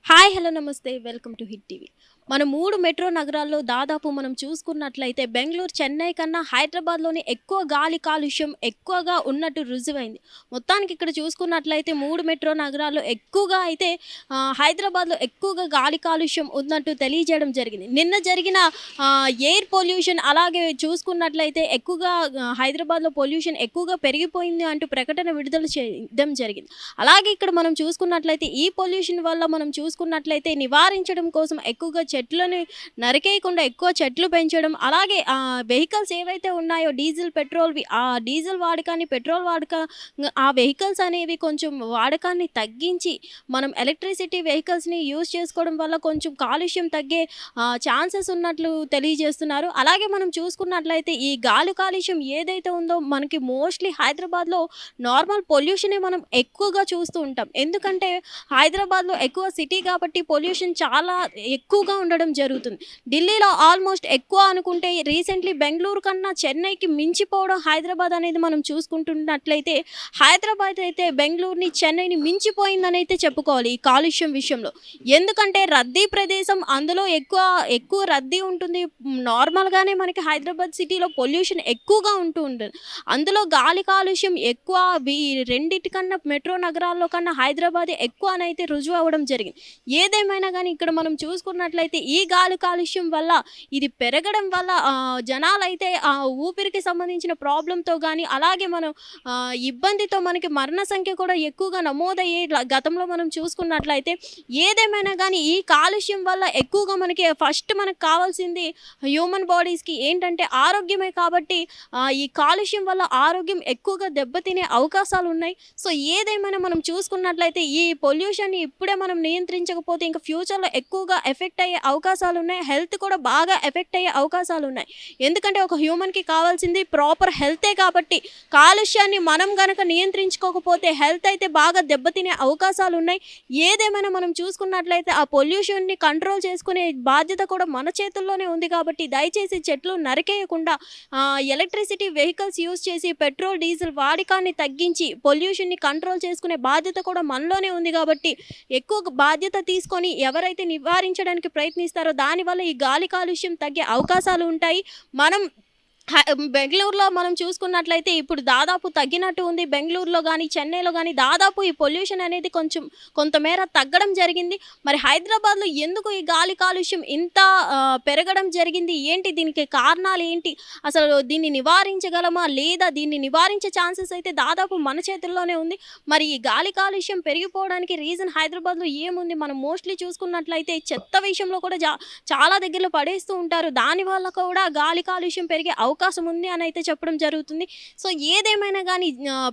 Hi hello నమస్తే welcome to hit TV. మన 3 metro నగరాల్లో దాదాపు మనం చూసుకున్నట్లయితే బెంగళూరు, చెన్నై కన్నా హైదరాబాద్లోనే ఎక్కువ గాలి కాలుష్యం ఎక్కువగా ఉన్నట్టు రుజువైంది. మొత్తానికి ఇక్కడ చూసుకున్నట్లయితే 3 మెట్రో నగరాల్లో ఎక్కువగా అయితే హైదరాబాద్లో ఎక్కువగా గాలి కాలుష్యం ఉన్నట్టు తెలియజేయడం జరిగింది. నిన్న జరిగిన ఎయిర్ పొల్యూషన్ అలాగే చూసుకున్నట్లయితే ఎక్కువగా హైదరాబాద్లో పొల్యూషన్ ఎక్కువగా పెరిగిపోయింది అంటూ ప్రకటన విడుదల చేయడం జరిగింది. అలాగే ఇక్కడ మనం చూసుకున్నట్లయితే ఈ పొల్యూషన్ వల్ల మనం చూసుకున్నట్లయితే నివారించడం కోసం ఎక్కువగా చెట్లను నరికేయకుండా ఎక్కువ చెట్లు పెంచడం, అలాగే వెహికల్స్ ఏవైతే ఉన్నాయో డీజిల్ పెట్రోల్వి ఆ డీజిల్ వాడకాన్ని పెట్రోల్ ఆ వెహికల్స్ అనేవి కొంచెం వాడకాన్ని తగ్గించి మనం ఎలక్ట్రిసిటీ వెహికల్స్ని యూజ్ చేసుకోవడం వల్ల కొంచెం కాలుష్యం తగ్గే ఛాన్సెస్ ఉన్నట్లు తెలియజేస్తున్నారు. అలాగే మనం చూసుకున్నట్లయితే ఈ గాలి కాలుష్యం ఏదైతే ఉందో మనకి మోస్ట్లీ హైదరాబాద్లో నార్మల్ పొల్యూషనే మనం ఎక్కువగా చూస్తూ ఉంటాం. ఎందుకంటే హైదరాబాద్లో ఎక్కువ సిటీ కాబట్టి పొల్యూషన్ చాలా ఎక్కువగా ఉండడం జరుగుతుంది. ఢిల్లీలో ఆల్మోస్ట్ ఎక్కువ అనుకుంటే రీసెంట్లీ బెంగళూరు కన్నా చెన్నైకి మించిపోవడం హైదరాబాద్ అనేది మనం చూసుకుంటున్నట్లయితే హైదరాబాద్ అయితే బెంగళూరుని చెన్నైని మించిపోయిందని అయితే చెప్పుకోవాలి ఈ కాలుష్యం విషయంలో. ఎందుకంటే రద్దీ ప్రదేశం, అందులో ఎక్కువ రద్దీ ఉంటుంది. నార్మల్గానే మనకి హైదరాబాద్ సిటీలో పొల్యూషన్ ఎక్కువగా ఉంటుంది. అందులో గాలి కాలుష్యం ఎక్కువ. రెండిటికన్నా మెట్రో నగరాల్లో కన్నా హైదరాబాద్ ఎక్కువ అని అయితే రుజువు అవ్వడం జరిగింది. ఏదేమైనా కానీ ఇక్కడ మనం చూసుకున్నట్లయితే ఈ గాలి కాలుష్యం వల్ల ఇది పెరగడం వల్ల జనాలైతే ఊపిరికి సంబంధించిన ప్రాబ్లంతో కానీ అలాగే మనం ఇబ్బందితో మనకి మరణ సంఖ్య కూడా ఎక్కువగా నమోదయ్యే గతంలో మనం చూసుకున్నట్లయితే. ఏదేమైనా కానీ ఈ కాలుష్యం వల్ల ఎక్కువగా మనకు కావాల్సింది హ్యూమన్ బాడీస్కి ఏంటంటే ఆరోగ్యమే. కాబట్టి ఈ కాలుష్యం వల్ల ఆరోగ్యం ఎక్కువగా దెబ్బతినే అవకాశాలు ఉన్నాయి. సో ఏదేమైనా మనం చూసుకున్నట్లయితే ఈ పొల్యూషన్ని ఇప్పుడే మనం నియంత్రించకపోతే ఇంకా ఫ్యూచర్లో ఎక్కువగా ఎఫెక్ట్ అయ్యే అవకాశాలు ఉన్నాయి. హెల్త్ కూడా బాగా ఎఫెక్ట్ అయ్యే అవకాశాలు ఉన్నాయి. ఎందుకంటే ఒక హ్యూమన్కి కావాల్సింది ప్రాపర్ హెల్తే. కాబట్టి కాలుష్యాన్ని మనం గనక నియంత్రించుకోకపోతే హెల్త్ అయితే బాగా దెబ్బతినే అవకాశాలు ఉన్నాయి. ఏదేమైనా మనం చూసుకున్నట్లయితే ఆ పొల్యూషన్ని కంట్రోల్ చేసుకునే బాధ్యత కూడా మన చేతుల్లోనే ఉంది. కాబట్టి దయచేసి చెట్లు నరికేయకుండా ఎలక్ట్రిసిటీ వెహికల్స్ యూజ్ చేసి పెట్రోల్, డీజిల్ వాడకాన్ని తగ్గించి పొల్యూషన్ని కంట్రోల్ చేసుకునే బాధ్యత కూడా మనలోనే ఉంది. కాబట్టి ఎక్కువ బాధ్యత తీసుకొని ఎవరైతే నివారించడానికి ప్రయత్నిస్తారో దానివల్ల ఈ గాలి కాలుష్యం తగ్గే అవకాశాలు ఉంటాయి. బెంగళూరులో మనం చూసుకున్నట్లయితే ఇప్పుడు దాదాపు తగ్గినట్టు ఉంది. బెంగళూరులో కానీ చెన్నైలో కానీ దాదాపు ఈ పొల్యూషన్ అనేది కొంతమేర తగ్గడం జరిగింది. మరి హైదరాబాద్లో ఎందుకు ఈ గాలి కాలుష్యం ఇంత పెరగడం జరిగింది, ఏంటి దీనికి కారణాలు ఏంటి, అసలు దీన్ని నివారించగలమా లేదా, దీన్ని నివారించే ఛాన్సెస్ అయితే దాదాపు మన చేతుల్లోనే ఉంది. మరి ఈ గాలి కాలుష్యం పెరిగిపోవడానికి రీజన్ హైదరాబాద్లో ఏముంది, మనం మోస్ట్లీ చూసుకున్నట్లయితే చెత్త విషయంలో కూడా చాలా దగ్గరలో పడేస్తూ ఉంటారు. దానివల్ల కూడా గాలి కాలుష్యం పెరిగే అవకాశం ఉంది అని అయితే చెప్పడం జరుగుతుంది. సో ఏదేమైనా కానీ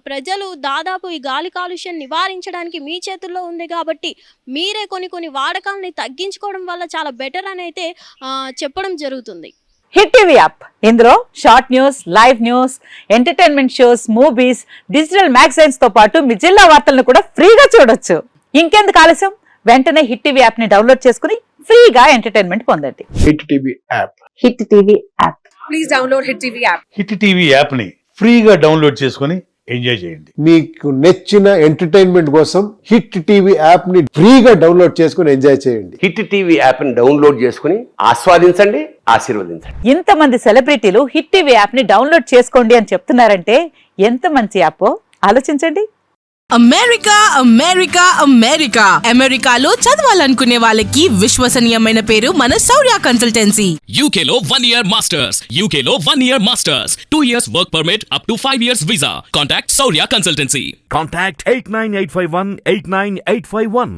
ప్రజలు దాదాపు ఈ గాలి కాలుష్యం నివారించడానికి మీ చేతుల్లో ఉంది. కాబట్టి మీరే కొన్ని వాడకాలని తగ్గించుకోవడం వల్ల చాలా బెటర్ అని అయితే చెప్పడం జరుగుతుంది. హిట్ టీవీ యాప్, ఇందులో short news, live news, entertainment shows, movies, digital magazines తో పాటు మీ జిల్లా వార్తలను కూడా ఫ్రీగా చూడొచ్చు. ఇంకెందుకు ఆలస్యం, వెంటనే హిట్ టీవీ యాప్ ని డౌన్లోడ్ చేసుకుని ఫ్రీగా ఎంటర్టైన్మెంట్ పొందండి. Hit TV app. Hit TV app. Please download hit TV app. Hit TV app ని ఫ్రీగా డౌన్లోడ్ చేసుకుని ఎంజాయ్ చేయండి. మీకు నచ్చిన ఎంటర్టైన్మెంట్ కోసం హిట్ టీవీ యాప్ ని ఫ్రీగా డౌన్లోడ్ చేసుకుని ఎంజాయ్ చేయండి. హిట్ టీవీ యాప్ ని డౌన్లోడ్ చేసుకుని ఆస్వాదించండి, ఆశీర్వదించండి. ఇంతమంది సెలబ్రిటీలు హిట్ టీవీ యాప్ ని డౌన్లోడ్ చేసుకోండి అని చెప్తున్నారంటే ఎంత మంచి యాప్ ఆలోచించండి. అమెరికాలో చదవాలనుకునే వాళ్ళకి విశ్వసనీయమైన పేరు మన శౌర్య కన్సల్టెన్సీ. UK లో 1 year masters, UK లో 1 year masters, 2 years work permit up to 5 years visa. Contact Saurya Consultancy. Contact 89851 89851.